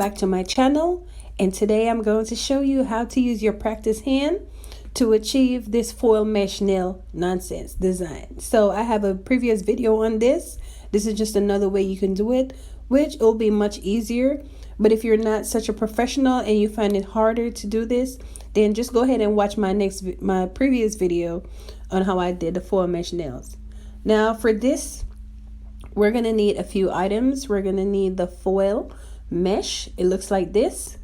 back to my channel, and today I'm going to show you how to use your practice hand to achieve this foil mesh nail nonsense design. So I have a previous video on this. This is just another way you can do it, which will be much easier. But if you're not such a professional and you find it harder to do this, then just go ahead and watch my previous video on how I did the foil mesh nails. Now for this, we're gonna need a few items. We're gonna need the foil mesh. It looks like this,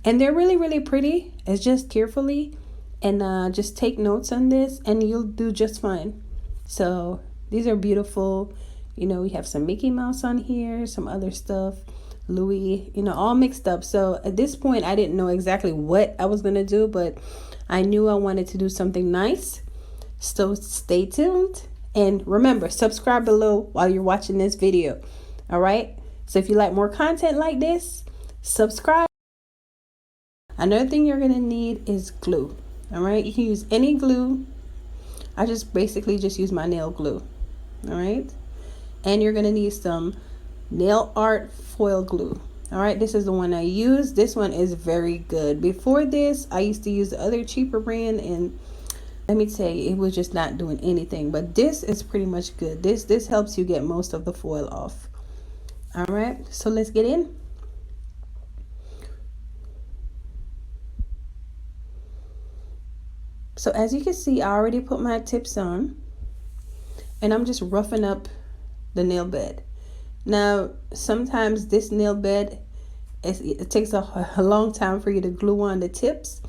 and they're really pretty. It's just carefully and just take notes on this and you'll do just fine. So these are beautiful. You know, we have some Mickey Mouse on here, some other stuff, Louis, you know, all mixed up. So at this point I didn't know exactly what I was gonna do, but I knew I wanted to do something nice. So stay tuned. And remember, subscribe below while you're watching this video. All right. So if you like more content like this, subscribe. Another thing you're going to need is glue. All right. You can use any glue. I just basically just use my nail glue. All right. And you're going to need some nail art foil glue. All right. This is the one I use. This one is very good. Before this, I used to use the other cheaper brand, and let me tell you, it was just not doing anything. But this is pretty much good. This helps you get most of the foil off. All right, so let's get in. So as you can see, I already put my tips on, and I'm just roughing up the nail bed. Now, sometimes this nail bed, it takes a long time for you to glue on the tips.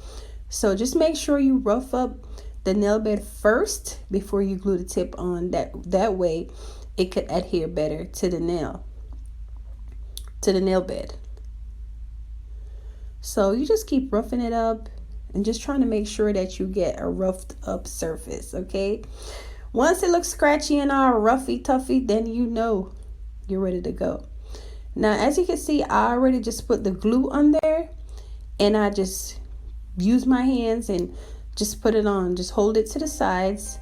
So just make sure you rough up the nail bed first before you glue the tip on. That way it could adhere better to the nail bed. So you just keep roughing it up and just trying to make sure that you get a roughed up surface. Okay, once it looks scratchy and all roughy toughy, then you know you're ready to go. Now as you can see, I already just put the glue on there, and I just use my hands and just put it on. Just hold it to the sides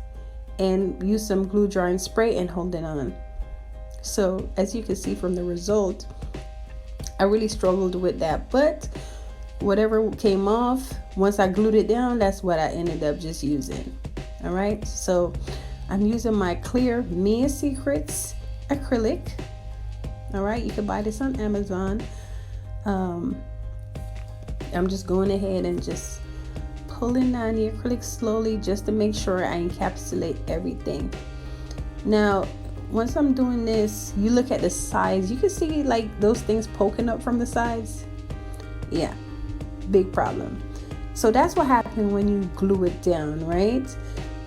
and use some glue drying spray and hold it on. So as you can see from the result, I really struggled with that, but whatever came off, once I glued it down, that's what I ended up just using. All right, so I'm using my clear Mia Secrets acrylic. All right, you can buy this on Amazon. I'm just going ahead and just pulling on the acrylic slowly just to make sure I encapsulate everything. Now once I'm doing this, you look at the sides, you can see like those things poking up from the sides. Yeah, big problem. So that's what happened when you glue it down, right?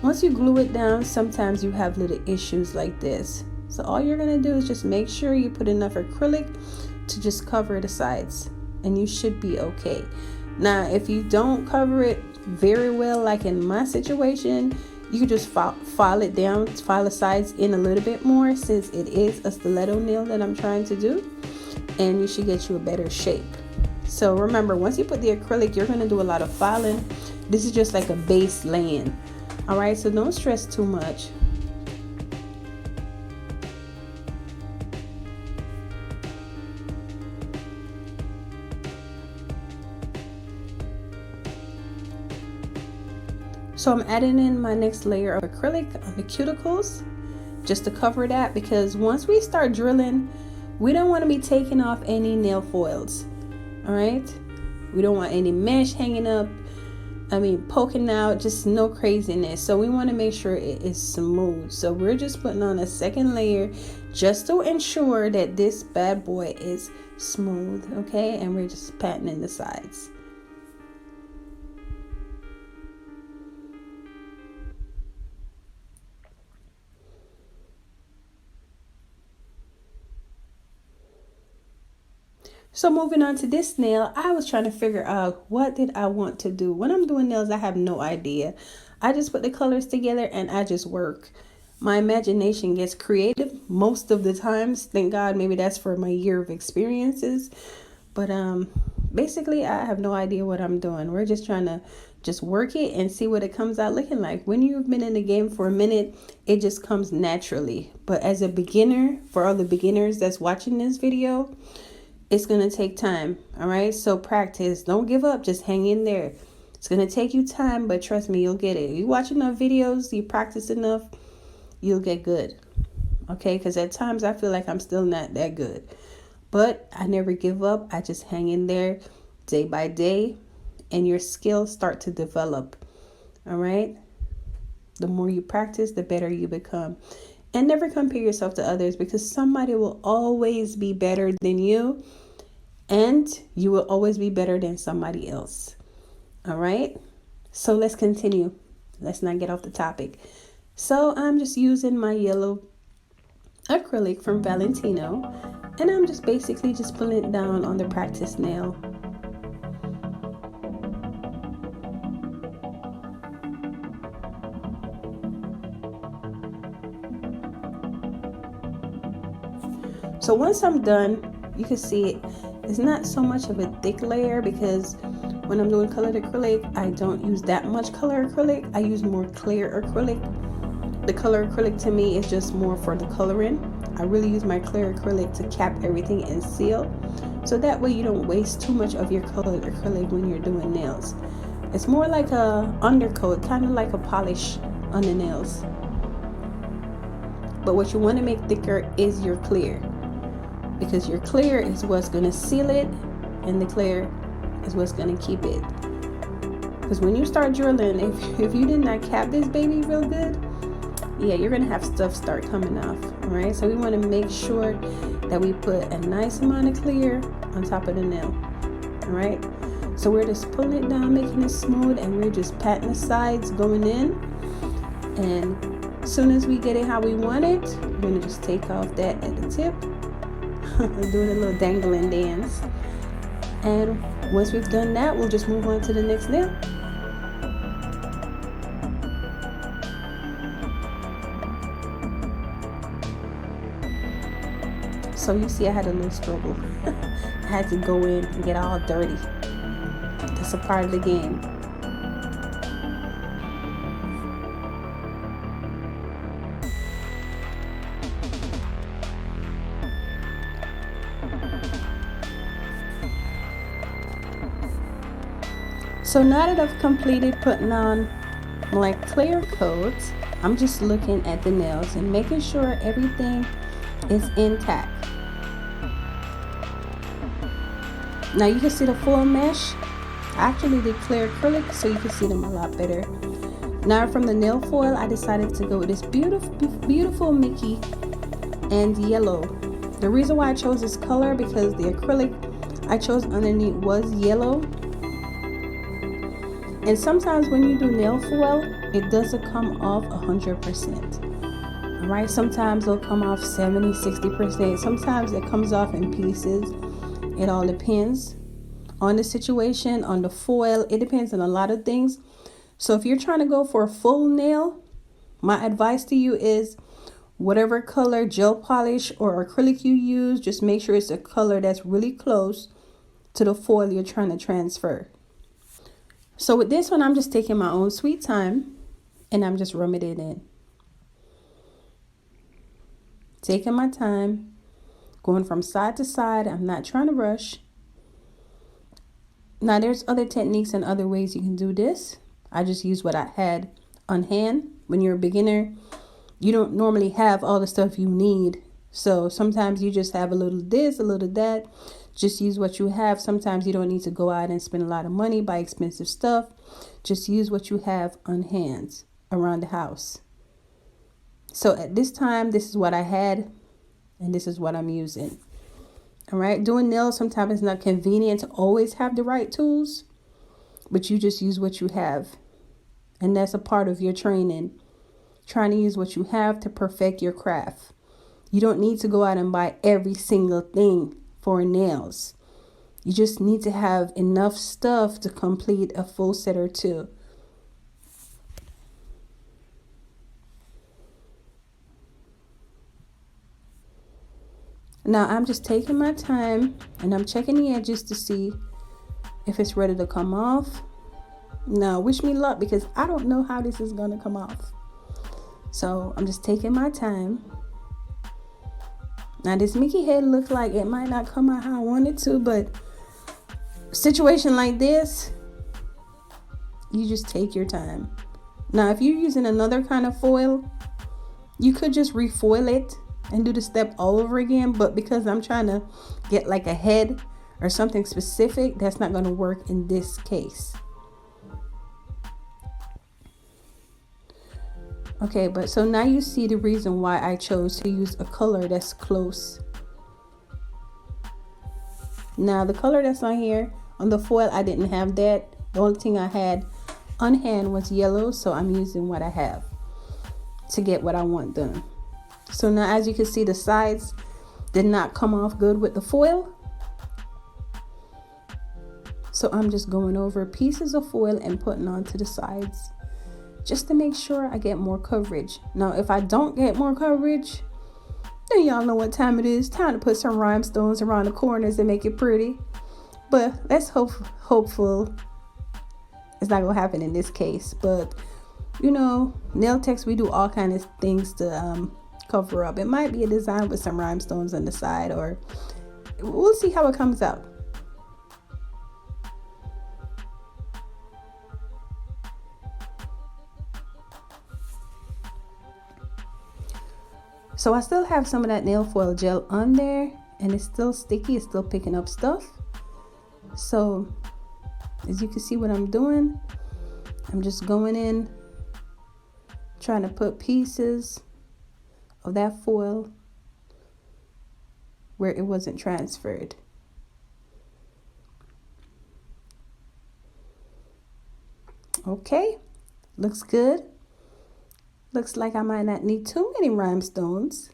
Once you glue it down, sometimes you have little issues like this. So all you're gonna do is just make sure you put enough acrylic to just cover the sides, and you should be okay. Now if you don't cover it very well, like in my situation, you can just file it down, file the sides in a little bit more, since it is a stiletto nail that I'm trying to do, and you should get you a better shape. So remember, once you put the acrylic, you're going to do a lot of filing. This is just like a base laying. All right, so don't stress too much. So I'm adding in my next layer of acrylic on the cuticles just to cover that, because once we start drilling, we don't want to be taking off any nail foils. All right, we don't want any mesh hanging up, poking out, just no craziness. So we want to make sure it is smooth. So we're just putting on a second layer just to ensure that this bad boy is smooth. Okay, and we're just patting in the sides. So moving on to this nail, I was trying to figure out what did I want to do. When I'm doing nails, I have no idea. I just put the colors together and I just work. My imagination gets creative most of the times. Thank God, maybe that's for my year of experiences. But Basically, I have no idea what I'm doing. We're just trying to just work it and see what it comes out looking like. When you've been in the game for a minute, it just comes naturally. But as a beginner, for all the beginners that's watching this video, it's going to take time. All right. So practice. Don't give up. Just hang in there. It's going to take you time, but trust me, you'll get it. You watch enough videos, you practice enough, you'll get good. Okay. Because at times I feel like I'm still not that good. But I never give up. I just hang in there day by day, and your skills start to develop. All right. The more you practice, the better you become. And never compare yourself to others, because somebody will always be better than you, and you will always be better than somebody else. All right. So let's continue. Let's not get off the topic. So I'm just using my yellow acrylic from Valentino, and I'm just basically just pulling it down on the practice nail. So once I'm done, you can see it's not so much of a thick layer, because when I'm doing colored acrylic, I don't use that much color acrylic. I use more clear acrylic. The color acrylic to me is just more for the coloring. I really use my clear acrylic to cap everything and seal, so that way you don't waste too much of your colored acrylic when you're doing nails. It's more like a undercoat, kind of like a polish on the nails. But what you want to make thicker is your clear, because your clear is what's going to seal it, and the clear is what's going to keep it. Because when you start drilling, if you did not cap this baby real good, yeah, you're going to have stuff start coming off. All right. So we want to make sure that we put a nice amount of clear on top of the nail. All right. So we're just pulling it down, making it smooth, and we're just patting the sides going in. And as soon as we get it how we want it, we're going to just take off that at the tip. Doing a little dangling dance. And once we've done that, we'll just move on to the next nail. So you see I had a little struggle. I had to go in and get all dirty. That's a part of the game. So now that I've completed putting on my clear coat, I'm just looking at the nails and making sure everything is intact. Now you can see the full mesh. I actually did clear acrylic so you can see them a lot better. Now from the nail foil, I decided to go with this beautiful Mickey and yellow. The reason why I chose this color, because the acrylic I chose underneath was yellow. And sometimes when you do nail foil, it doesn't come off 100%. All right, sometimes it'll come off 70, 60%. Sometimes it comes off in pieces. It all depends on the situation, on the foil. It depends on a lot of things. So if you're trying to go for a full nail, my advice to you is whatever color gel polish or acrylic you use, just make sure it's a color that's really close to the foil you're trying to transfer. So with this one, I'm just taking my own sweet time and I'm just rubbing it in. Taking my time, going from side to side. I'm not trying to rush. Now there's other techniques and other ways you can do this. I just use what I had on hand. When you're a beginner, you don't normally have all the stuff you need. So sometimes you just have a little this, a little that. Just use what you have. Sometimes you don't need to go out and spend a lot of money, buy expensive stuff. Just use what you have on hand around the house. So at this time, this is what I had, and this is what I'm using. All right. Doing nails sometimes it's not convenient to always have the right tools, but you just use what you have. And that's a part of your training. Trying to use what you have to perfect your craft. You don't need to go out and buy every single thing for nails. You just need to have enough stuff to complete a full set or two. Now I'm just taking my time and I'm checking the edges to see if it's ready to come off. Now, wish me luck because I don't know how this is going to come off. So I'm just taking my time. Now, this Mickey head looks like it might not come out how I want it to, but situation like this, you just take your time. Now, if you're using another kind of foil, you could just refoil it and do the step all over again. But because I'm trying to get like a head or something specific, that's not going to work in this case. Okay, but so now you see the reason why I chose to use a color that's close. Now the color that's on here, on the foil, I didn't have that. The only thing I had on hand was yellow, so I'm using what I have to get what I want done. So now as you can see, the sides did not come off good with the foil. So I'm just going over pieces of foil and putting onto the sides, just to make sure I get more coverage. Now, if I don't get more coverage, then y'all know what time it is. Time to put some rhinestones around the corners and make it pretty. But let's hopeful it's not gonna happen in this case. But you know, nail techs, we do all kinds of things to cover up. It might be a design with some rhinestones on the side, or we'll see how it comes out. So I still have some of that nail foil gel on there, and it's still sticky. It's still picking up stuff. So as you can see what I'm doing, I'm just going in, trying to put pieces of that foil where it wasn't transferred. Okay, looks good. Looks like I might not need too many rhinestones.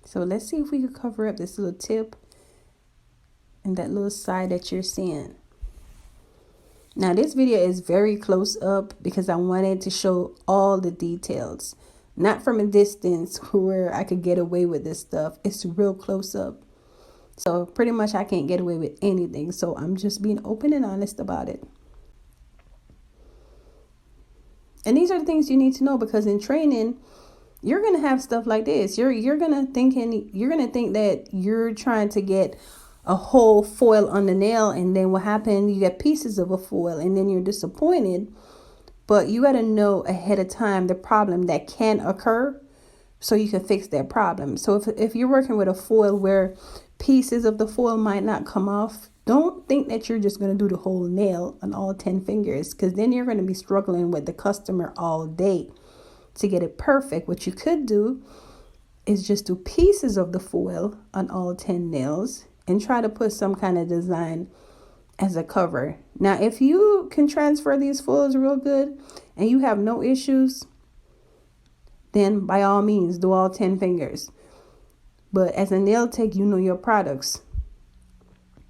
So let's see if we can cover up this little tip and that little side that you're seeing. Now this video is very close up because I wanted to show all the details, not from a distance where I could get away with this stuff. It's real close up. So pretty much I can't get away with anything. So I'm just being open and honest about it. And these are the things you need to know, because in training, you're going to have stuff like this. You're going to think that you're trying to get a whole foil on the nail, and then what happened, you get pieces of a foil and then you're disappointed. But you got to know ahead of time the problem that can occur so you can fix that problem. So if you're working with a foil where pieces of the foil might not come off, don't think that you're just going to do the whole nail on all 10 fingers, because then you're going to be struggling with the customer all day to get it perfect. What you could do is just do pieces of the foil on all 10 nails and try to put some kind of design as a cover. Now, if you can transfer these foils real good and you have no issues, then by all means do all 10 fingers. But as a nail tech, you know your products.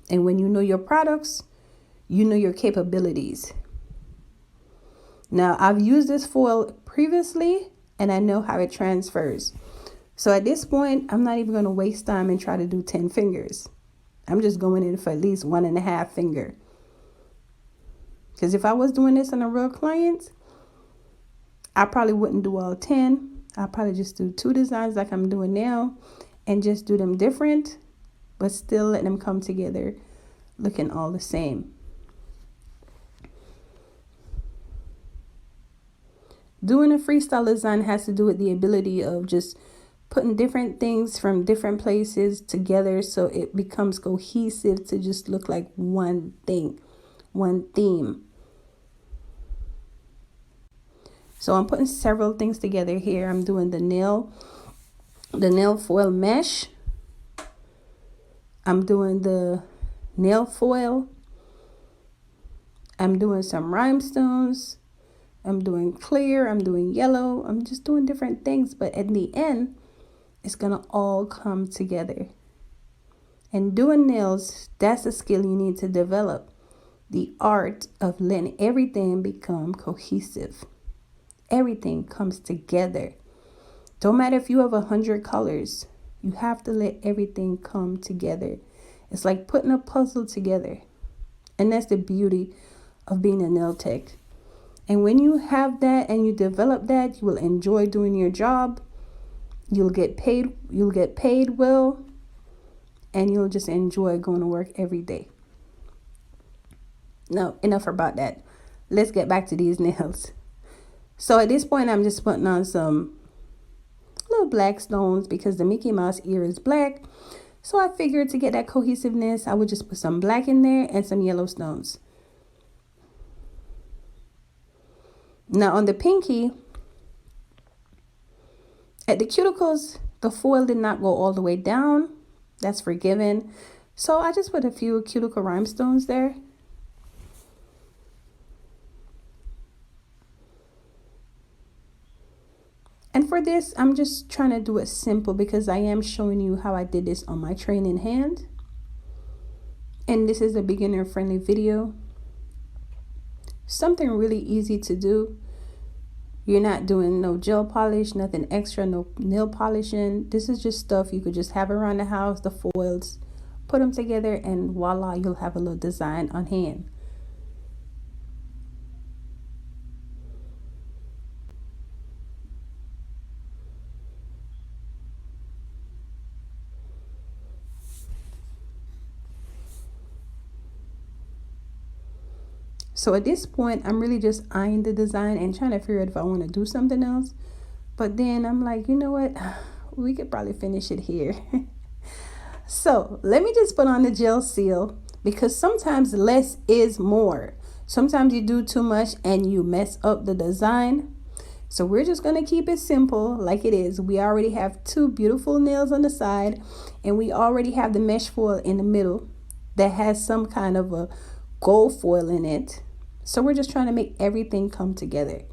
And when you know your products, you know your capabilities. Now, I've used this foil previously and I know how it transfers. So at this point, I'm not even going to waste time and try to do 10 fingers. I'm just going in for at least 1.5 finger. Because if I was doing this on a real client, I probably wouldn't do all 10. I'll probably just do 2 designs like I'm doing now and just do them different, but still let them come together looking all the same. Doing a freestyle design has to do with the ability of just putting different things from different places together so it becomes cohesive to just look like one thing, one theme. So I'm putting several things together here. I'm doing the nail foil mesh. I'm doing the nail foil. I'm doing some rhinestones. I'm doing clear. I'm doing yellow. I'm just doing different things. But at the end, it's going to all come together. And doing nails, that's a skill you need to develop. The art of letting everything become cohesive. Everything comes together. Don't matter if you have 100 colors. You have to let everything come together. It's like putting a puzzle together. And that's the beauty of being a nail tech. And when you have that and you develop that, you will enjoy doing your job. You'll get paid well, and you'll just enjoy going to work every day. Now, enough about that. Let's get back to these nails. So at this point, I'm just putting on some little black stones because the Mickey Mouse ear is black. So I figured to get that cohesiveness, I would just put some black in there and some yellow stones. Now on the pinky, at the cuticles, the foil did not go all the way down. That's forgiven. So I just put a few cuticle rhinestones there. And for this, I'm just trying to do it simple because I am showing you how I did this on my training hand. And this is a beginner friendly video. Something really easy to do. You're not doing no gel polish, nothing extra, no nail polishing. This is just stuff you could just have around the house, the foils, put them together, and voila, you'll have a little design on hand. So at this point, I'm really just eyeing the design and trying to figure out if I want to do something else. But then I'm like, you know what? We could probably finish it here. So let me just put on the gel seal because sometimes less is more. Sometimes you do too much and you mess up the design. So we're just going to keep it simple like it is. We already have two beautiful nails on the side and we already have the mesh foil in the middle that has some kind of a gold foil in it. So we're just trying to make everything come together.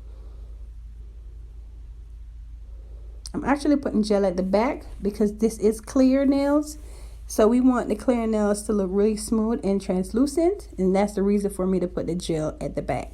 I'm actually putting gel at the back because this is clear nails. So we want the clear nails to look really smooth and translucent. And that's the reason for me to put the gel at the back.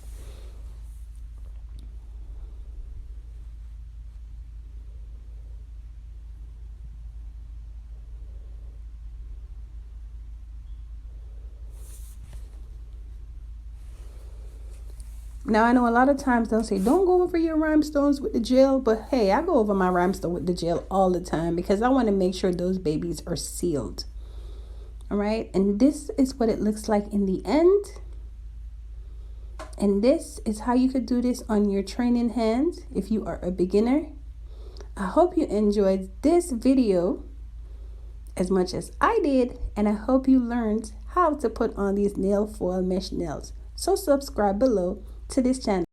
Now, I know a lot of times they'll say, don't go over your rhinestones with the gel. But hey, I go over my rhinestone with the gel all the time because I want to make sure those babies are sealed. All right. And this is what it looks like in the end. And this is how you could do this on your training hand if you are a beginner. I hope you enjoyed this video as much as I did. And I hope you learned how to put on these nail foil mesh nails. So subscribe below to this channel.